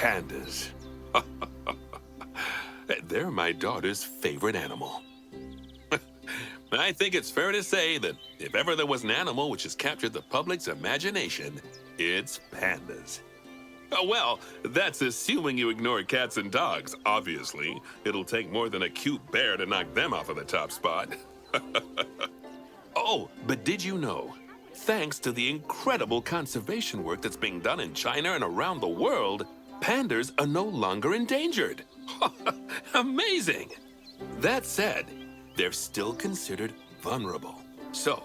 Pandas. They're my daughter's favorite animal. I think it's fair to say that if ever there was an animal which has captured the public's imagination, it's pandas. Oh, well, that's assuming you ignore cats and dogs, obviously. It'll take more than a cute bear to knock them off of the top spot. Oh, but did you know, thanks to the incredible conservation work that's being done in China and around the world, pandas are no longer endangered. Amazing! That said, they're still considered vulnerable. So,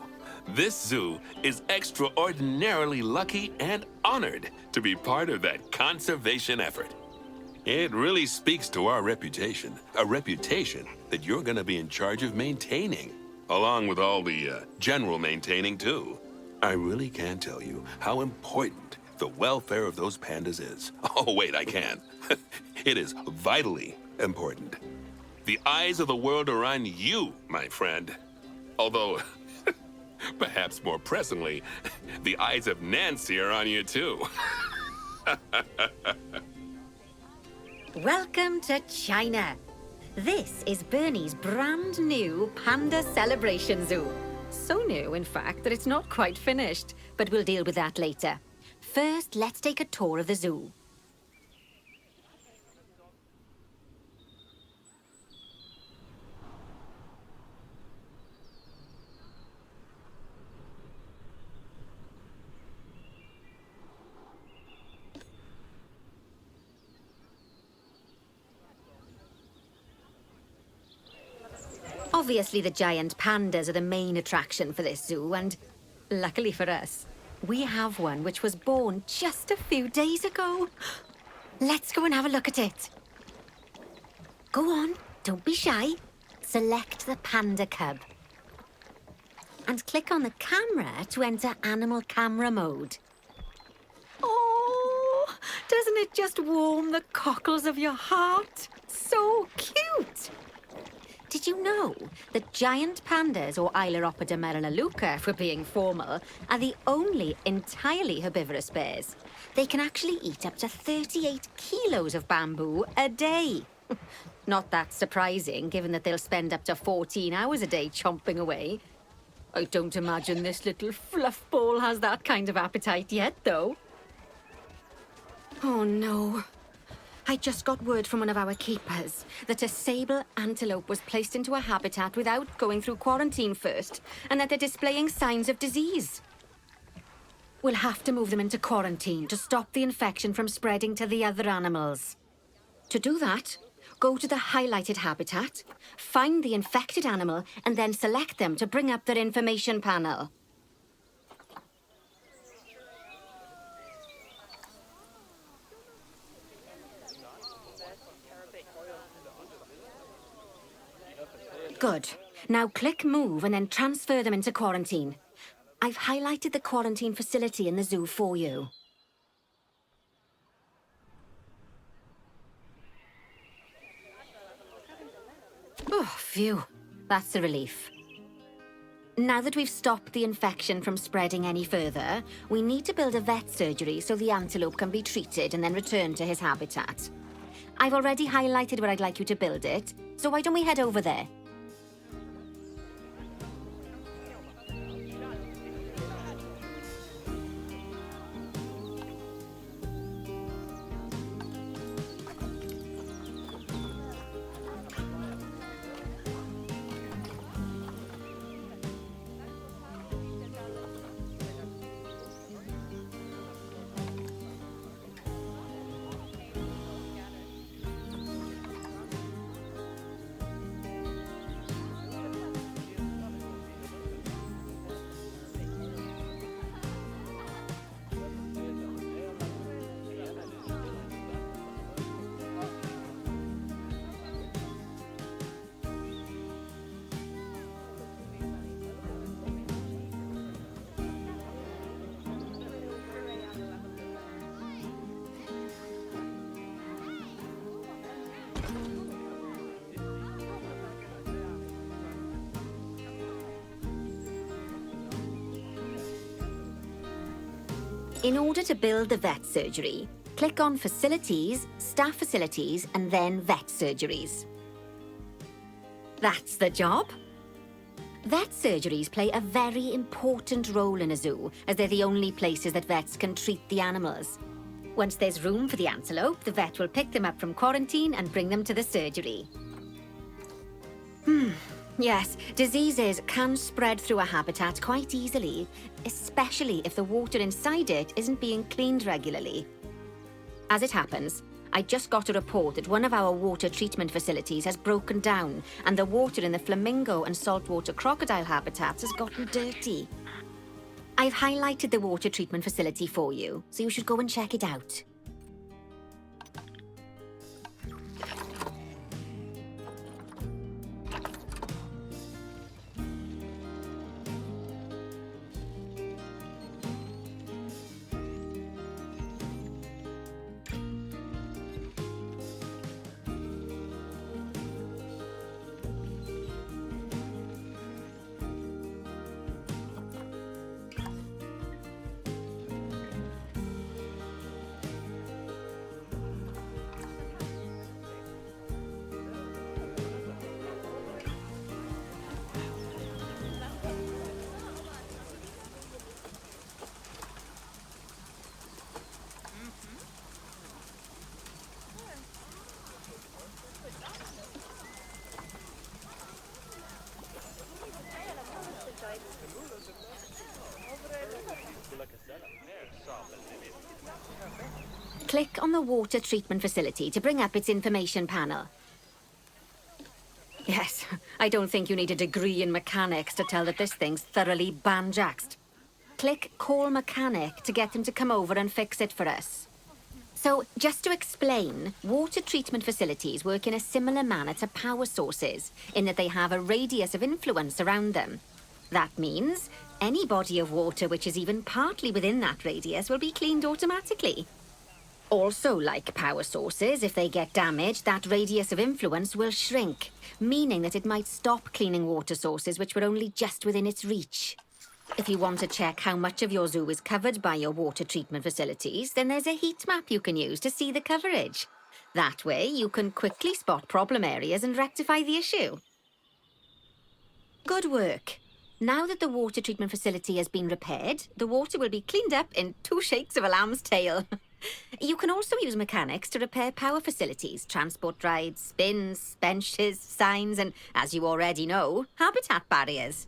this zoo is extraordinarily lucky and honored to be part of that conservation effort. It really speaks to our reputation, a reputation that you're going to be in charge of maintaining, along with all the general maintaining too. I really can't tell you how important the welfare of those pandas is. Oh, wait, I can. It is vitally important. The eyes of the world are on you, my friend. Although, perhaps more pressingly, the eyes of Nancy are on you too. Welcome to China. This is Bernie's brand new Panda Celebration Zoo. So new, in fact, that it's not quite finished, but we'll deal with that later. First, let's take a tour of the zoo. Obviously, the giant pandas are the main attraction for this zoo, and luckily for us, we have one which was born just a few days ago. Let's go and have a look at it. Go on, don't be shy. Select the panda cub. And click on the camera to enter animal camera mode. Oh, doesn't it just warm the cockles of your heart? So cute! Did you know that giant pandas, or Ailuropoda merileuca for being formal, are the only entirely herbivorous bears? They can actually eat up to 38 kilos of bamboo a day. Not that surprising, given that they'll spend up to 14 hours a day chomping away. I don't imagine this little fluff ball has that kind of appetite yet, though. Oh no. I just got word from one of our keepers that a sable antelope was placed into a habitat without going through quarantine first, and that they're displaying signs of disease. We'll have to move them into quarantine to stop the infection from spreading to the other animals. To do that, go to the highlighted habitat, find the infected animal, and then select them to bring up their information panel. Good. Now click Move and then transfer them into quarantine. I've highlighted the quarantine facility in the zoo for you. Oh, phew. That's a relief. Now that we've stopped the infection from spreading any further, we need to build a vet surgery so the antelope can be treated and then returned to his habitat. I've already highlighted where I'd like you to build it, so why don't we head over there? In order to build the vet surgery, Click on Facilities, Staff Facilities, and then Vet Surgeries. That's the job. Vet surgeries play a very important role in a zoo, as they're the only places that vets can treat the animals. Once there's room for the antelope, the vet will pick them up from quarantine and bring them to the surgery. Yes, diseases can spread through a habitat quite easily, especially if the water inside it isn't being cleaned regularly. As it happens, I just got a report that one of our water treatment facilities has broken down and the water in the flamingo and saltwater crocodile habitats has gotten dirty. I've highlighted the water treatment facility for you, so you should go and check it out. Click on the water treatment facility to bring up its information panel. Yes, I don't think you need a degree in mechanics to tell that this thing's thoroughly banjaxed. Click Call Mechanic to get them to come over and fix it for us. So, just to explain, water treatment facilities work in a similar manner to power sources, in that they have a radius of influence around them. That means any body of water which is even partly within that radius will be cleaned automatically. Also, like power sources, if they get damaged, that radius of influence will shrink, meaning that it might stop cleaning water sources which were only just within its reach. If you want to check how much of your zoo is covered by your water treatment facilities, then there's a heat map you can use to see the coverage. That way, you can quickly spot problem areas and rectify the issue. Good work. Now that the water treatment facility has been repaired, the water will be cleaned up in 2 shakes of a lamb's tail. You can also use mechanics to repair power facilities, transport rides, spins, benches, signs, and, as you already know, habitat barriers.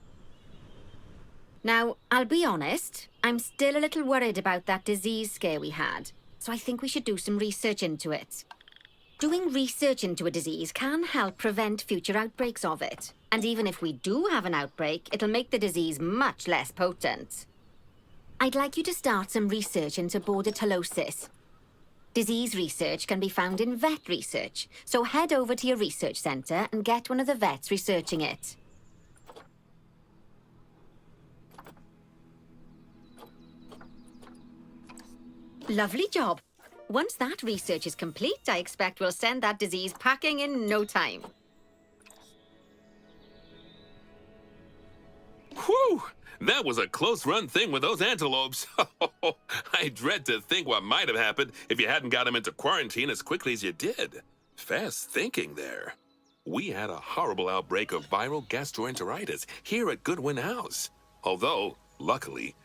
Now, I'll be honest, I'm still a little worried about that disease scare we had, so I think we should do some research into it. Doing research into a disease can help prevent future outbreaks of it. And even if we do have an outbreak, it'll make the disease much less potent. I'd like you to start some research into bordetellosis. Disease research can be found in vet research, so head over to your research centre and get one of the vets researching it. Lovely job. Once that research is complete, I expect we'll send that disease packing in no time. Whew! That was a close-run thing with those antelopes. I dread to think what might have happened if you hadn't got them into quarantine as quickly as you did. Fast thinking there. We had a horrible outbreak of viral gastroenteritis here at Goodwin House. Although, luckily,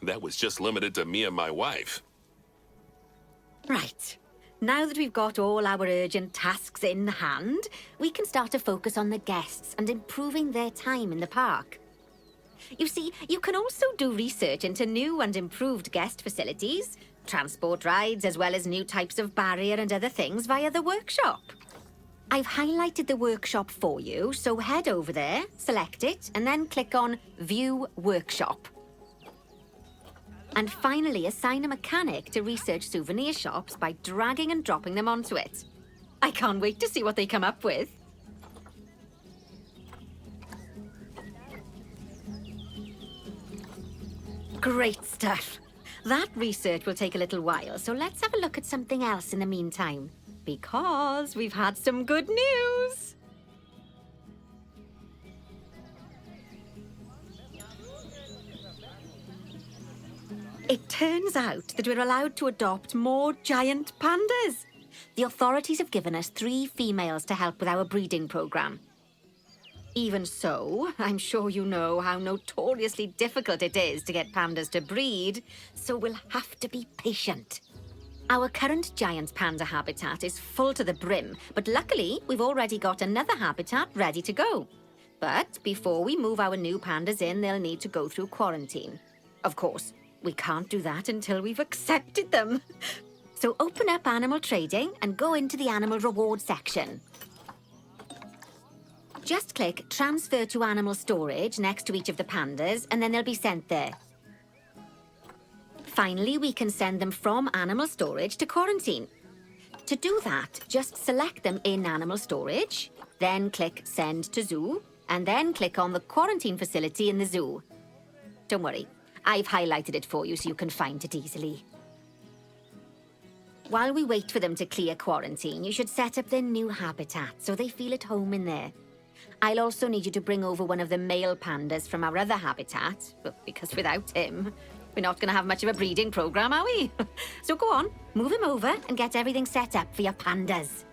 that was just limited to me and my wife. Right. Now that we've got all our urgent tasks in hand, we can start to focus on the guests and improving their time in the park. You see, you can also do research into new and improved guest facilities, transport rides, as well as new types of barrier and other things via the workshop. I've highlighted the workshop for you, so head over there, select it, and then click on View Workshop. And finally, assign a mechanic to research souvenir shops by dragging and dropping them onto it. I can't wait to see what they come up with. Great stuff. That research will take a little while, so let's have a look at something else in the meantime. Because we've had some good news. It turns out that we're allowed to adopt more giant pandas. The authorities have given us 3 females to help with our breeding program. Even so, I'm sure you know how notoriously difficult it is to get pandas to breed, so we'll have to be patient. Our current giant panda habitat is full to the brim, but luckily we've already got another habitat ready to go. But before we move our new pandas in, they'll need to go through quarantine. Of course, we can't do that until we've accepted them. So open up animal trading and go into the animal reward section. Just click transfer to animal storage next to each of the pandas, and then they'll be sent there. Finally, we can send them from animal storage to quarantine. To do that, just select them in animal storage, then click send to zoo, and then click on the quarantine facility in the zoo. Don't worry, I've highlighted it for you so you can find it easily. While we wait for them to clear quarantine, you should set up their new habitat so they feel at home in there. I'll also need you to bring over one of the male pandas from our other habitat, because without him, we're not going to have much of a breeding program, are we? So go on, move him over and get everything set up for your pandas.